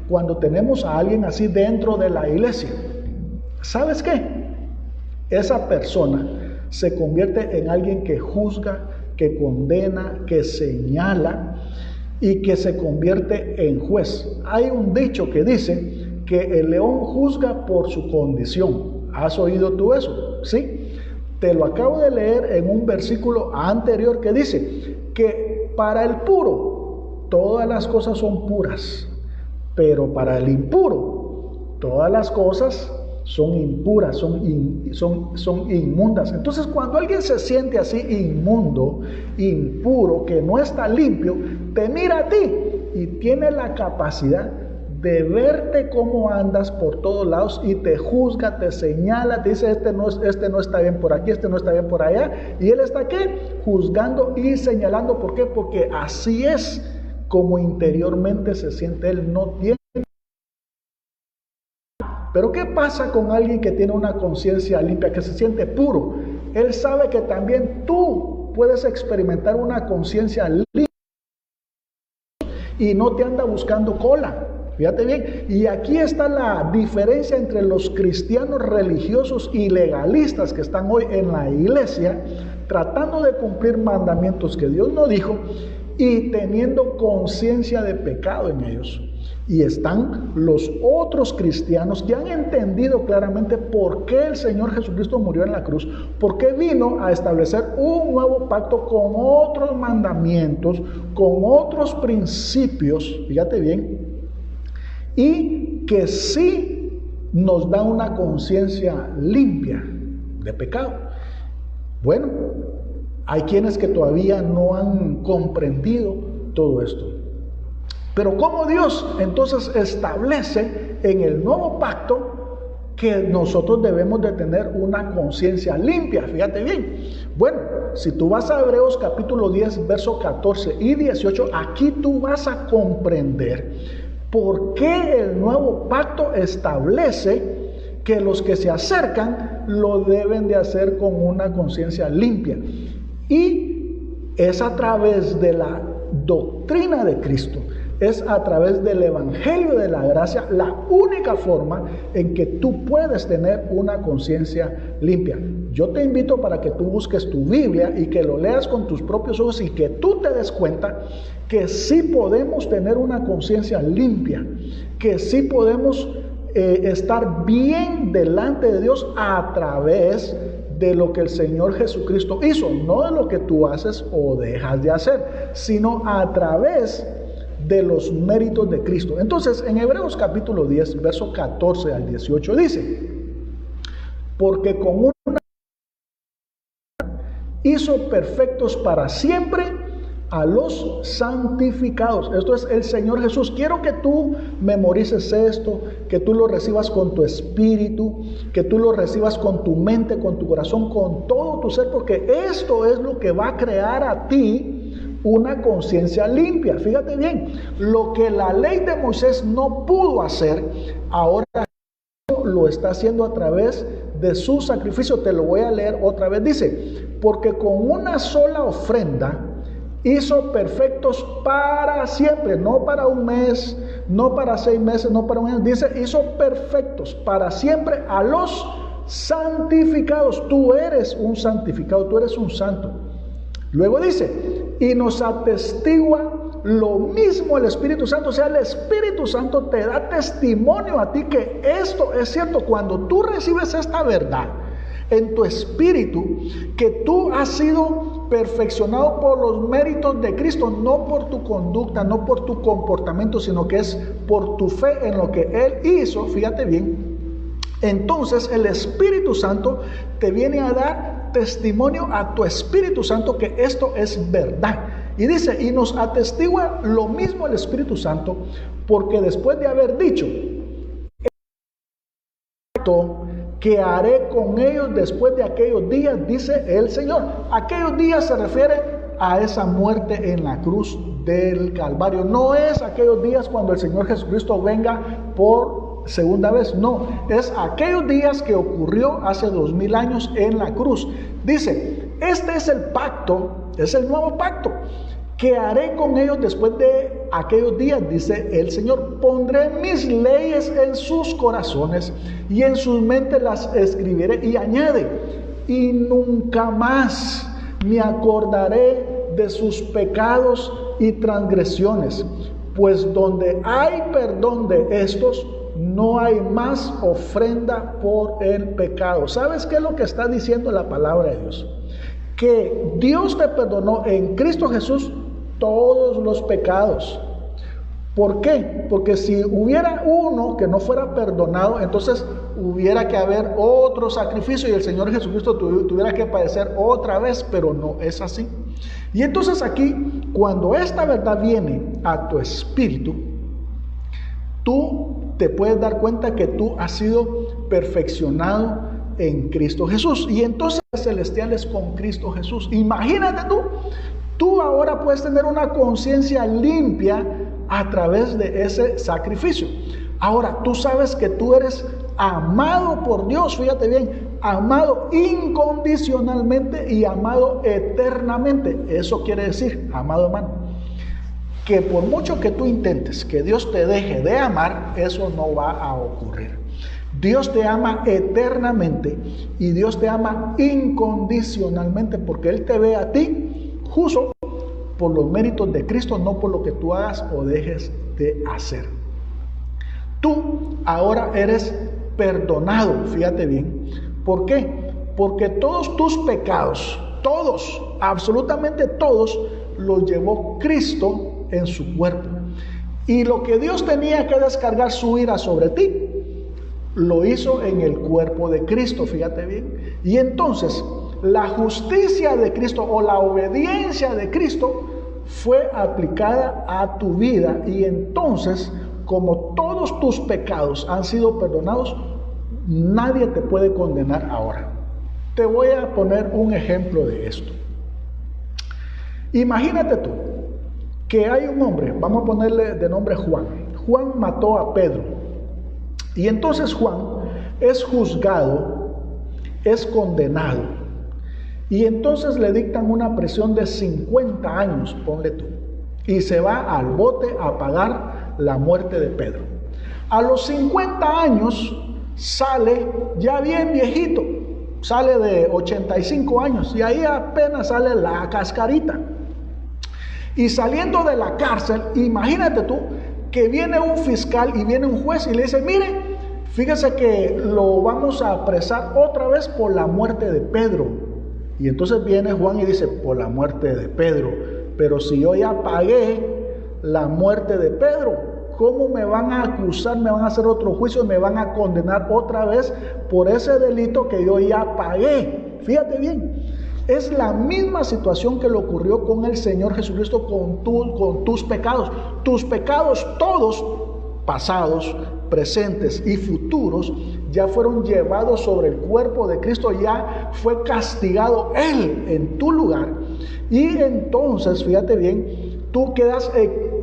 cuando tenemos a alguien así dentro de la iglesia? ¿Sabes qué? Esa persona se convierte en alguien que juzga, que condena, que señala y que se convierte en juez. Hay un dicho que dice que el león juzga por su condición. ¿Has oído tú eso? ¿Sí? Te lo acabo de leer en un versículo anterior que dice que para el puro todas las cosas son puras, pero para el impuro todas las cosas son impuras, son inmundas. Entonces, cuando alguien se siente así inmundo, impuro, que no está limpio, te mira a ti y tiene la capacidad de verte cómo andas por todos lados y te juzga, te señala, te dice este no está bien por aquí, este no está bien por allá, y él está aquí juzgando y señalando. ¿Por qué? Porque así es como interiormente se siente él, no tiene. Pero ¿qué pasa con alguien que tiene una conciencia limpia, que se siente puro? Él sabe que también tú puedes experimentar una conciencia limpia y no te anda buscando cola. Fíjate bien, y aquí está la diferencia entre los cristianos religiosos y legalistas que están hoy en la iglesia, tratando de cumplir mandamientos que Dios no dijo y teniendo conciencia de pecado en ellos. Y están los otros cristianos que han entendido claramente por qué el Señor Jesucristo murió en la cruz, por qué vino a establecer un nuevo pacto con otros mandamientos, con otros principios, fíjate bien, y que sí nos da una conciencia limpia de pecado. Bueno, hay quienes que todavía no han comprendido todo esto. Pero ¿cómo Dios entonces establece en el nuevo pacto que nosotros debemos de tener una conciencia limpia? Fíjate bien. Bueno, si tú vas a Hebreos capítulo 10, versos 14 y 18, aquí tú vas a comprender por qué el nuevo pacto establece que los que se acercan lo deben de hacer con una conciencia limpia. Y es a través de la doctrina de Cristo, es a través del Evangelio de la Gracia la única forma en que tú puedes tener una conciencia limpia. Yo te invito para que tú busques tu Biblia y que lo leas con tus propios ojos y que tú te des cuenta que sí podemos tener una conciencia limpia, que sí podemos estar bien delante de Dios a través de lo que el Señor Jesucristo hizo, no de lo que tú haces o dejas de hacer, sino a través de los méritos de Cristo. Entonces, en Hebreos capítulo 10, verso 14 al 18 dice: porque con una hizo perfectos para siempre a los santificados. Esto es el Señor Jesús. Quiero que tú memorices esto, que tú lo recibas con tu espíritu, que tú lo recibas con tu mente, con tu corazón, con todo tu ser, porque esto es lo que va a crear a ti una conciencia limpia. Fíjate bien, lo que la ley de Moisés no pudo hacer, ahora lo está haciendo a través de su sacrificio. Te lo voy a leer otra vez. Dice: porque con una sola ofrenda hizo perfectos para siempre, no para un mes, no para 6 meses, no para un año. Dice, hizo perfectos para siempre a los santificados. Tú eres un santificado, tú eres un santo. Luego dice: y nos atestigua lo mismo el Espíritu Santo. O sea, el Espíritu Santo te da testimonio a ti que esto es cierto. Cuando tú recibes esta verdad en tu espíritu, que tú has sido perfeccionado por los méritos de Cristo, no por tu conducta, no por tu comportamiento, sino que es por tu fe en lo que Él hizo. Fíjate bien, entonces el Espíritu Santo te viene a dar testimonio a tu Espíritu Santo que esto es verdad. Y dice: y nos atestigua lo mismo el Espíritu Santo, porque después de haber dicho: que haré con ellos después de aquellos días, dice el Señor. Aquellos días se refiere a esa muerte en la cruz del Calvario. No es aquellos días cuando el Señor Jesucristo venga por segunda vez, no, es aquellos días que ocurrió hace 2000 años en la cruz. Dice: este es el pacto, es el nuevo pacto que haré con ellos después de aquellos días, dice el Señor. Pondré mis leyes en sus corazones y en sus mentes las escribiré. Y añade: y nunca más me acordaré de sus pecados y transgresiones, pues donde hay perdón de estos, no hay más ofrenda por el pecado. ¿Sabes qué es lo que está diciendo la palabra de Dios? Que Dios te perdonó en Cristo Jesús todos los pecados. ¿Por qué? Porque si hubiera uno que no fuera perdonado, entonces hubiera que haber otro sacrificio y el Señor Jesucristo tuviera que padecer otra vez, pero no es así. Y entonces aquí, cuando esta verdad viene a tu espíritu, tú te puedes dar cuenta que tú has sido perfeccionado en Cristo Jesús. Y entonces celestiales con Cristo Jesús. Imagínate tú ahora puedes tener una conciencia limpia a través de ese sacrificio. Ahora, tú sabes que tú eres amado por Dios, fíjate bien, amado incondicionalmente y amado eternamente. Eso quiere decir, amado hermano, que por mucho que tú intentes que Dios te deje de amar, eso no va a ocurrir. Dios te ama eternamente y Dios te ama incondicionalmente, porque Él te ve a ti justo por los méritos de Cristo, no por lo que tú hagas o dejes de hacer. Tú ahora eres perdonado, fíjate bien. ¿Por qué? Porque todos tus pecados, todos, absolutamente todos, los llevó Cristo en su cuerpo. Y lo que Dios tenía que descargar su ira sobre ti, lo hizo en el cuerpo de Cristo, fíjate bien. Y entonces, la justicia de Cristo o la obediencia de Cristo fue aplicada a tu vida. Y entonces, como todos tus pecados han sido perdonados, nadie te puede condenar ahora. Te voy a poner un ejemplo de esto. Imagínate tú que hay un hombre, vamos a ponerle de nombre Juan. Juan mató a Pedro. Y entonces Juan es juzgado, es condenado. Y entonces le dictan una prisión de 50 años, ponle tú. Y se va al bote a pagar la muerte de Pedro. A los 50 años sale ya bien viejito, sale de 85 años y ahí apenas sale la cascarita. Y saliendo de la cárcel, imagínate tú que viene un fiscal y viene un juez y le dice: mire, fíjese que lo vamos a apresar otra vez por la muerte de Pedro. Y entonces viene Juan y dice: por la muerte de Pedro, pero si yo ya pagué la muerte de Pedro. ¿Cómo me van a acusar? ¿Me van a hacer otro juicio? ¿Me van a condenar otra vez por ese delito que yo ya pagué? Fíjate bien, es la misma situación que le ocurrió con el Señor Jesucristo con tus pecados. Tus pecados todos, pasados, presentes y futuros, ya fueron llevados sobre el cuerpo de Cristo, ya fue castigado Él en tu lugar. Y entonces, fíjate bien, tú quedas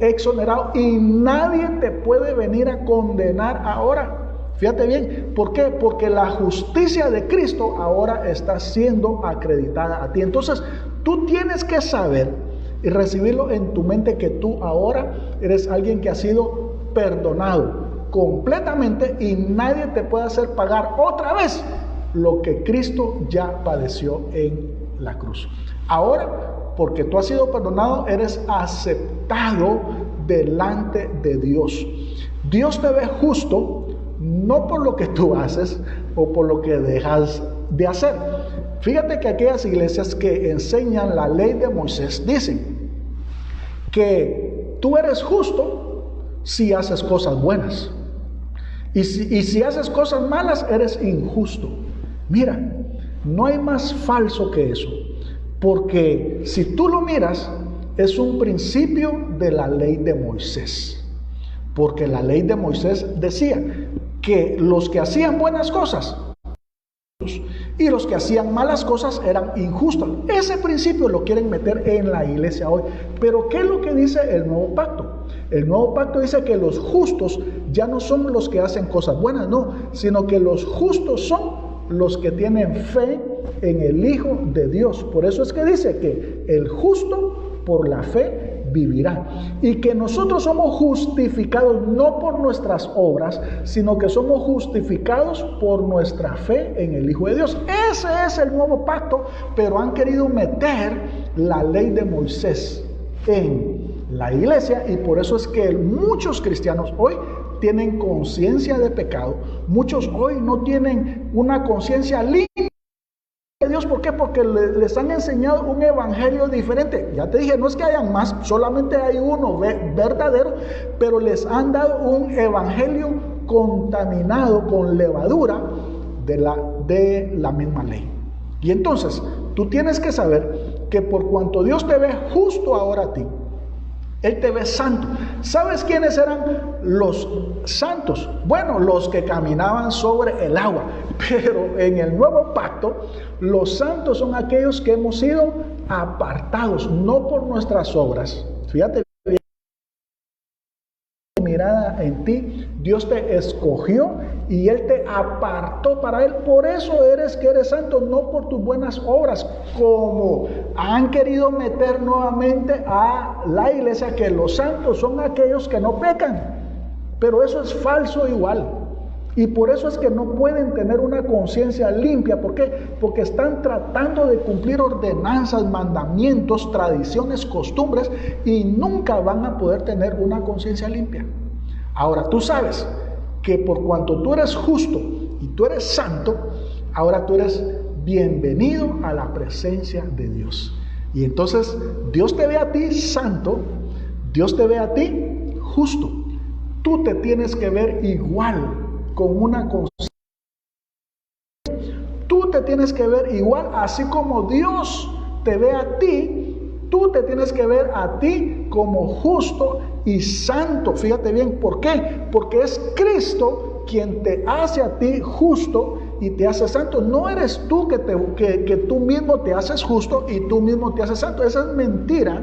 exonerado y nadie te puede venir a condenar ahora. Fíjate bien, ¿por qué? Porque la justicia de Cristo ahora está siendo acreditada a ti. Entonces, tú tienes que saber y recibirlo en tu mente que tú ahora eres alguien que ha sido perdonado completamente y nadie te puede hacer pagar otra vez lo que Cristo ya padeció en la cruz. Ahora, porque tú has sido perdonado, eres aceptado delante de Dios. Dios te ve justo, no por lo que tú haces o por lo que dejas de hacer. Fíjate que aquellas iglesias que enseñan la ley de Moisés dicen que tú eres justo si haces cosas buenas. Y si haces cosas malas, eres injusto. Mira, no hay más falso que eso. Porque si tú lo miras, es un principio de la ley de Moisés. Porque la ley de Moisés decía que los que hacían buenas cosas y los que hacían malas cosas eran injustos. Ese principio lo quieren meter en la iglesia hoy. Pero ¿qué es lo que dice el nuevo pacto? El nuevo pacto dice que los justos ya no son los que hacen cosas buenas, no, sino que los justos son los que tienen fe en el Hijo de Dios. Por eso es que dice que el justo por la fe vivirá. Y que nosotros somos justificados no por nuestras obras, sino que somos justificados por nuestra fe en el Hijo de Dios. Ese es el nuevo pacto, pero han querido meter la ley de Moisés en la iglesia y por eso es que muchos cristianos hoy tienen conciencia de pecado. Muchos hoy no tienen una conciencia limpia de Dios. ¿Por qué? Porque les han enseñado un evangelio diferente. Ya te dije, no es que hayan más, solamente hay uno verdadero, pero les han dado un evangelio contaminado con levadura de la misma ley. Y entonces, tú tienes que saber que por cuanto Dios te ve justo ahora a ti, Él te ve santo. ¿Sabes quiénes eran los santos? Bueno, los que caminaban sobre el agua. Pero en el nuevo pacto, los santos son aquellos que hemos sido apartados, no por nuestras obras. Fíjate bien, mirada en ti, Dios te escogió y Él te apartó para Él. Por eso eres santo, no por tus buenas obras, como han querido meter nuevamente a la iglesia que los santos son aquellos que no pecan. Pero eso es falso igual. Y por eso es que no pueden tener una conciencia limpia. ¿Por qué? Porque están tratando de cumplir ordenanzas, mandamientos, tradiciones, costumbres y nunca van a poder tener una conciencia limpia. Ahora, tú sabes que por cuanto tú eres justo y tú eres santo, ahora tú eres bienvenido a la presencia de Dios. Y entonces Dios te ve a ti santo, Dios te ve a ti justo. Tú te tienes que ver igual, con una conciencia. Tú te tienes que ver igual, así como Dios te ve a ti, tú te tienes que ver a ti como justo y santo. Fíjate bien, ¿por qué? Porque es Cristo quien te hace a ti justo y te hace santo. No eres tú que tú mismo te haces justo y tú mismo te haces santo. Esa es mentira.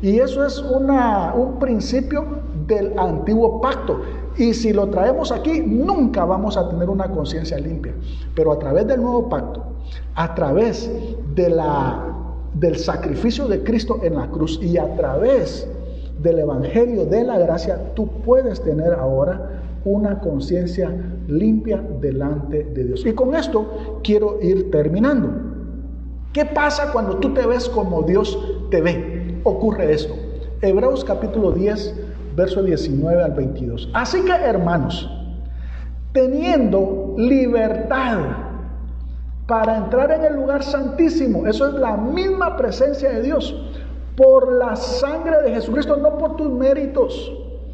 Y eso es un principio del antiguo pacto. Y si lo traemos aquí, nunca vamos a tener una conciencia limpia. Pero a través del nuevo pacto, a través del sacrificio de Cristo en la cruz y a través del evangelio de la gracia, tú puedes tener ahora una conciencia limpia delante de Dios. Y con esto quiero ir terminando. ¿Qué pasa cuando tú te ves como Dios te ve? Ocurre esto. Hebreos capítulo 10, verso 19 al 22. Así que, hermanos, teniendo libertad para entrar en el lugar santísimo, eso es la misma presencia de Dios, por la sangre de Jesucristo, no por tus méritos,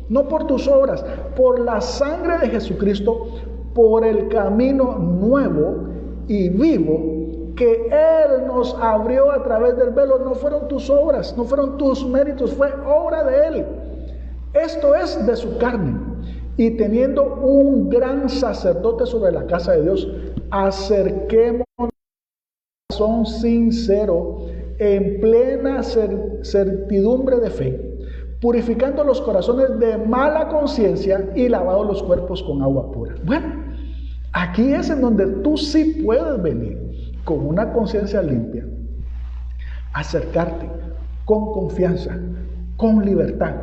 no por tus obras, por la sangre de Jesucristo, por el camino nuevo y vivo que Él nos abrió a través del velo. No fueron tus obras, no fueron tus méritos, fue obra de Él. Esto es de su carne. Y teniendo un gran sacerdote sobre la casa de Dios, acerquémonos con corazón sincero, en plena certidumbre de fe, purificando los corazones de mala conciencia y lavando los cuerpos con agua pura. Bueno, aquí es en donde tú sí puedes venir con una conciencia limpia, acercarte con confianza, con libertad,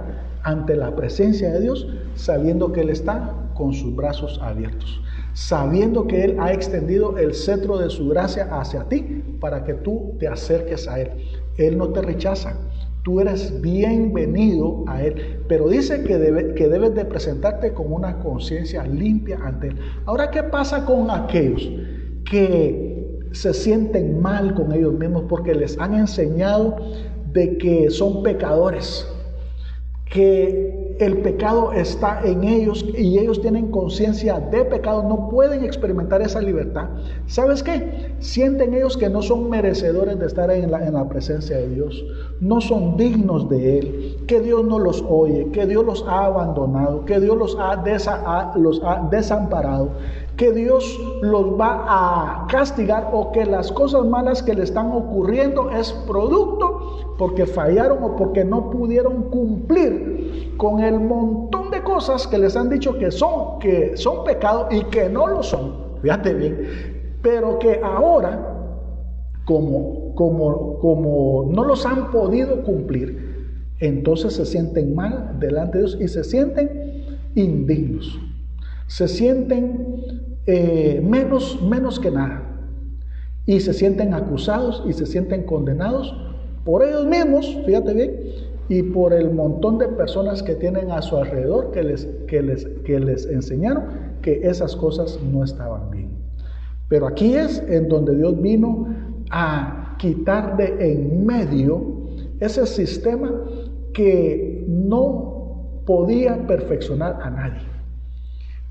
ante la presencia de Dios, sabiendo que Él está con sus brazos abiertos, sabiendo que Él ha extendido el cetro de su gracia hacia ti para que tú te acerques a Él. Él no te rechaza, tú eres bienvenido a Él, pero dice que debes de presentarte con una conciencia limpia ante Él. Ahora, ¿qué pasa con aquellos que se sienten mal con ellos mismos porque les han enseñado de que son pecadores, que el pecado está en ellos y ellos tienen conciencia de pecado, no pueden experimentar esa libertad? ¿Sabes qué? Sienten ellos que no son merecedores de estar en la presencia de Dios, no son dignos de Él, que Dios no los oye, que Dios los ha abandonado, que Dios los ha desamparado, que Dios los va a castigar, o que las cosas malas que le están ocurriendo es producto porque fallaron o porque no pudieron cumplir con el montón de cosas que les han dicho que son pecado y que no lo son. Fíjate bien, pero que ahora, como no los han podido cumplir, entonces se sienten mal delante de Dios y se sienten indignos, se sienten menos que nada, y se sienten acusados y se sienten condenados por ellos mismos, fíjate bien, y por el montón de personas que tienen a su alrededor que les enseñaron que esas cosas no estaban bien. Pero aquí es en donde Dios vino a quitar de en medio ese sistema que no podía perfeccionar a nadie,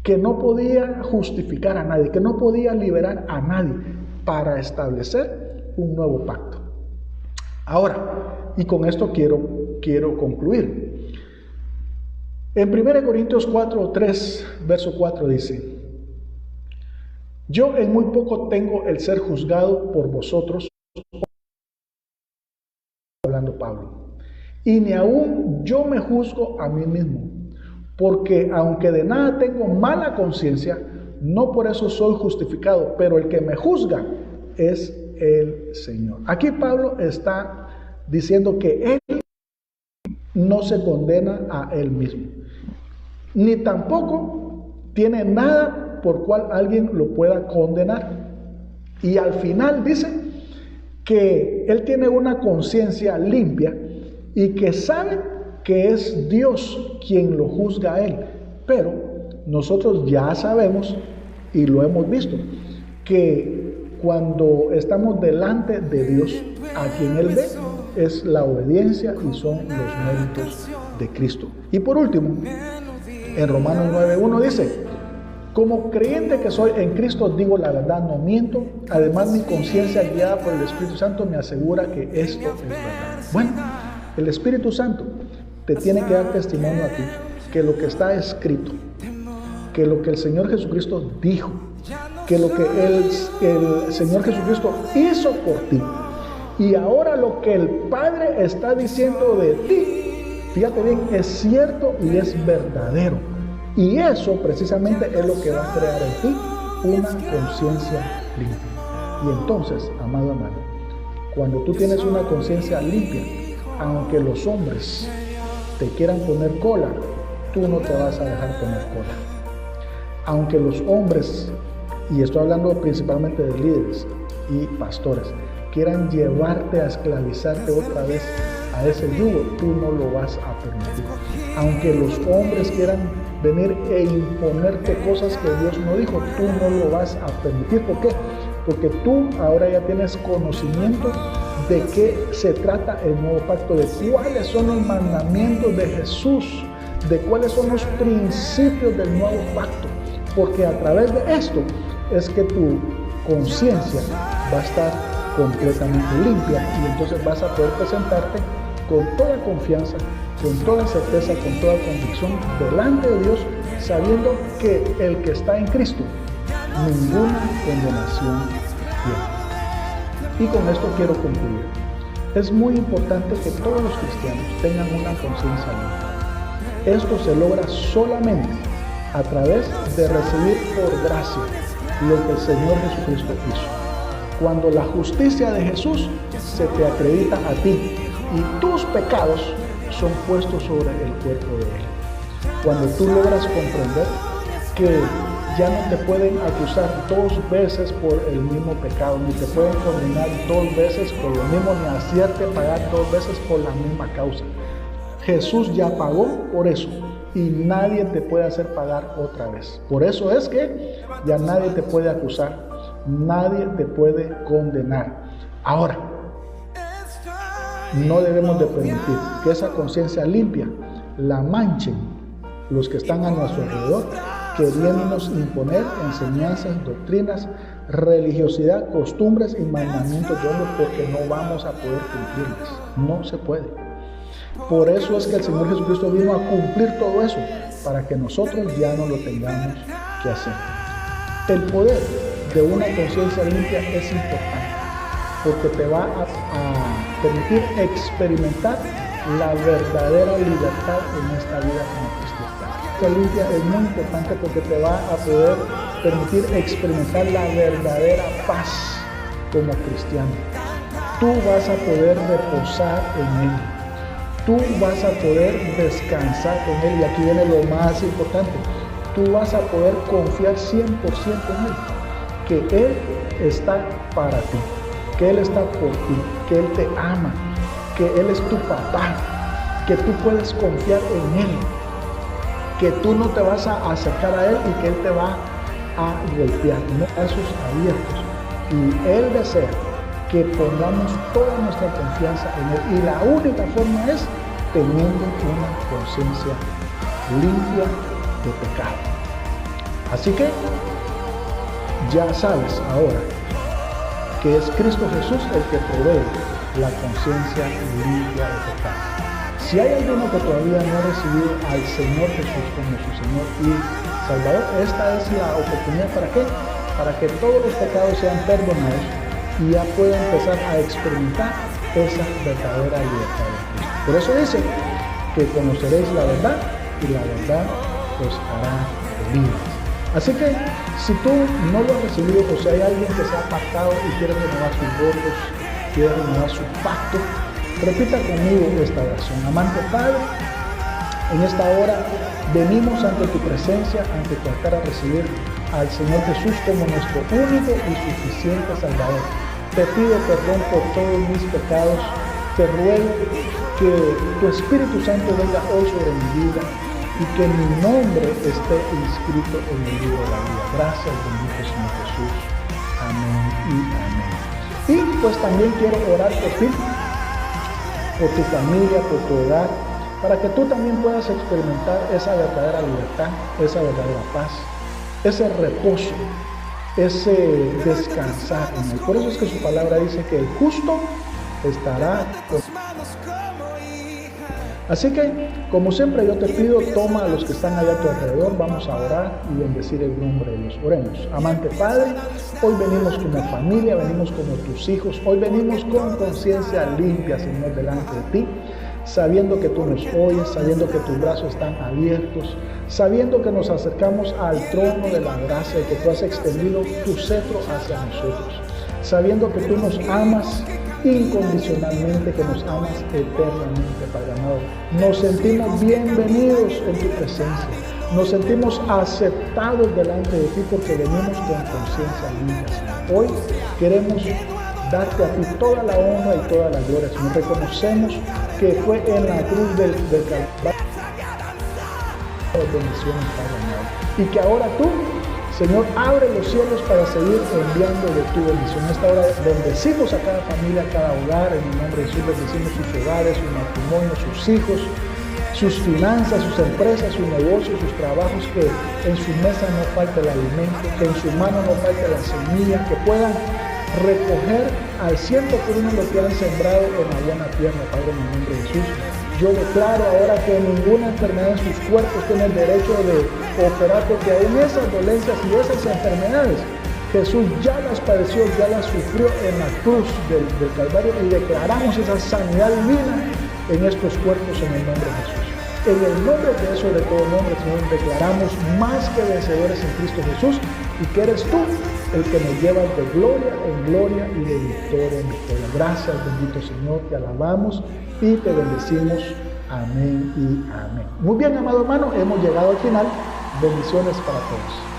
que no podía justificar a nadie, que no podía liberar a nadie, para establecer un nuevo pacto. Ahora, y con esto quiero concluir. En 1 Corintios 3, verso 4 dice: yo en muy poco tengo el ser juzgado por vosotros, hablando Pablo, y ni aún yo me juzgo a mí mismo, porque aunque de nada tengo mala conciencia, no por eso soy justificado, pero el que me juzga es el Señor. Aquí Pablo está diciendo que él no se condena a él mismo, ni tampoco tiene nada por cual alguien lo pueda condenar. Y al final dice que él tiene una conciencia limpia y que sabe que es Dios quien lo juzga a él. Pero nosotros ya sabemos y lo hemos visto, que cuando estamos delante de Dios, a quien Él ve es la obediencia y son los méritos de Cristo. Y por último, en Romanos 9:1 dice: como creyente que soy en Cristo, digo la verdad, no miento. Además, mi conciencia guiada por el Espíritu Santo me asegura que esto es verdad. Bueno, el Espíritu Santo te tiene que dar testimonio a ti que lo que está escrito, que lo que el Señor Jesucristo dijo, que lo que el Señor Jesucristo hizo por ti, y ahora lo que el Padre está diciendo de ti, fíjate bien, es cierto y es verdadero. Y eso precisamente es lo que va a crear en ti una conciencia limpia. Y entonces, amado hermano, cuando tú tienes una conciencia limpia, aunque los hombres te quieran poner cola, tú no te vas a dejar poner cola. Aunque los hombres, y estoy hablando principalmente de líderes y pastores, quieran llevarte a esclavizarte otra vez a ese yugo, tú no lo vas a permitir. Aunque los hombres quieran venir e imponerte cosas que Dios no dijo, tú no lo vas a permitir. ¿Por qué? Porque tú ahora ya tienes conocimiento de qué se trata el nuevo pacto, de cuáles son los mandamientos de Jesús, de cuáles son los principios del nuevo pacto, porque a través de esto es que tu conciencia va a estar completamente limpia y entonces vas a poder presentarte con toda confianza, con toda certeza, con toda convicción delante de Dios, sabiendo que el que está en Cristo ninguna condenación tiene. Y con esto quiero concluir. Es muy importante que todos los cristianos tengan una conciencia limpia. Esto se logra solamente a través de recibir por gracia lo que el Señor Jesucristo hizo. Cuando la justicia de Jesús se te acredita a ti y tus pecados son puestos sobre el cuerpo de Él. Cuando tú logras comprender que ya no te pueden acusar 2 veces por el mismo pecado, ni te pueden condenar 2 veces por lo mismo, ni hacerte pagar 2 veces por la misma causa. Jesús ya pagó por eso y nadie te puede hacer pagar otra vez. Por eso es que ya nadie te puede acusar, nadie te puede condenar. Ahora, no debemos de permitir que esa conciencia limpia la manchen los que están a nuestro alrededor, queriéndonos imponer enseñanzas, doctrinas, religiosidad, costumbres y mandamientos de hombres, porque no vamos a poder cumplirlas. No se puede. Por eso es que el Señor Jesucristo vino a cumplir todo eso, para que nosotros ya no lo tengamos que hacer. El poder de una conciencia limpia es importante, porque te va a permitir experimentar la verdadera libertad en esta vida como cristiano. La limpia es muy importante porque te va a poder permitir experimentar la verdadera paz como cristiano. Tú vas a poder reposar en Él. Tú vas a poder descansar en Él. Y aquí viene lo más importante. Tú vas a poder confiar 100% en Él. Que Él está para ti. Que Él está por ti. Que Él te ama. Que Él es tu papá. Que tú puedes confiar en Él. Que tú no te vas a acercar a Él y que Él te va a golpear, no, brazos abiertos. Y Él desea que pongamos toda nuestra confianza en Él. Y la única forma es teniendo una conciencia limpia de pecado. Así que ya sabes ahora que es Cristo Jesús el que provee la conciencia limpia de pecado. Si hay alguno que todavía no ha recibido al Señor Jesús como su Señor y Salvador, esta es la oportunidad. ¿Para qué? Para que todos los pecados sean perdonados y ya pueda empezar a experimentar esa verdadera libertad de Cristo. Por eso dice que conoceréis la verdad y la verdad os hará libres. Así que si tú no lo has recibido, o si hay alguien que se ha apartado y quiere renovar sus votos, quiere renovar su pacto, repita conmigo esta oración. Amante Padre, en esta hora venimos ante tu presencia, ante tu altar a recibir al Señor Jesús como nuestro único y suficiente Salvador. Te pido perdón por todos mis pecados. Te ruego que tu Espíritu Santo venga hoy sobre mi vida y que mi nombre esté inscrito en el libro de la vida. Gracias, bendito Señor Jesús. Amén y amén. Y pues también quiero orar por ti, por tu familia, por tu hogar, para que tú también puedas experimentar esa verdadera libertad, esa verdadera paz, ese reposo, ese descansar en Él. Por eso es que su palabra dice que el justo estará con... Así que, como siempre yo te pido, toma a los que están allá a tu alrededor, vamos a orar y bendecir el nombre de Dios. Oremos. Amante Padre, hoy venimos como familia, venimos como tus hijos, hoy venimos con conciencia limpia, Señor, delante de ti, sabiendo que tú nos oyes, sabiendo que tus brazos están abiertos, sabiendo que nos acercamos al trono de la gracia y que tú has extendido tu cetro hacia nosotros, sabiendo que tú nos amas incondicionalmente, que nos amas eternamente, Padre amado. Nos sentimos bienvenidos en tu presencia, nos sentimos aceptados delante de ti porque venimos con conciencia limpia. Hoy queremos darte a ti toda la honra y toda la gloria, Señor. Reconocemos que fue en la cruz del Calvario bendiciones, Padre amado, y que ahora tú Señor, abre los cielos para seguir enviando de tu bendición. En esta hora bendecimos a cada familia, a cada hogar, en el nombre de Jesús, bendecimos sus hogares, sus matrimonios, sus hijos, sus finanzas, sus empresas, sus negocios, sus trabajos, que en su mesa no falte el alimento, que en su mano no falte la semilla, que puedan recoger al 100 por uno lo que han sembrado en la buena tierra, Padre, en el nombre de Jesús. Yo declaro ahora que ninguna enfermedad en sus cuerpos tiene el derecho de operar, porque aún esas dolencias y esas enfermedades, Jesús ya las padeció, ya las sufrió en la cruz del Calvario, y declaramos esa sanidad divina en estos cuerpos en el nombre de Jesús. En el nombre de eso, de todo nombre, Señor, declaramos más que vencedores en Cristo Jesús, y que eres tú el que nos lleva de gloria en gloria y de victoria en victoria. Gracias, bendito Señor, te alabamos y te bendecimos. Amén y amén. Muy bien, amado hermano, hemos llegado al final. Bendiciones para todos.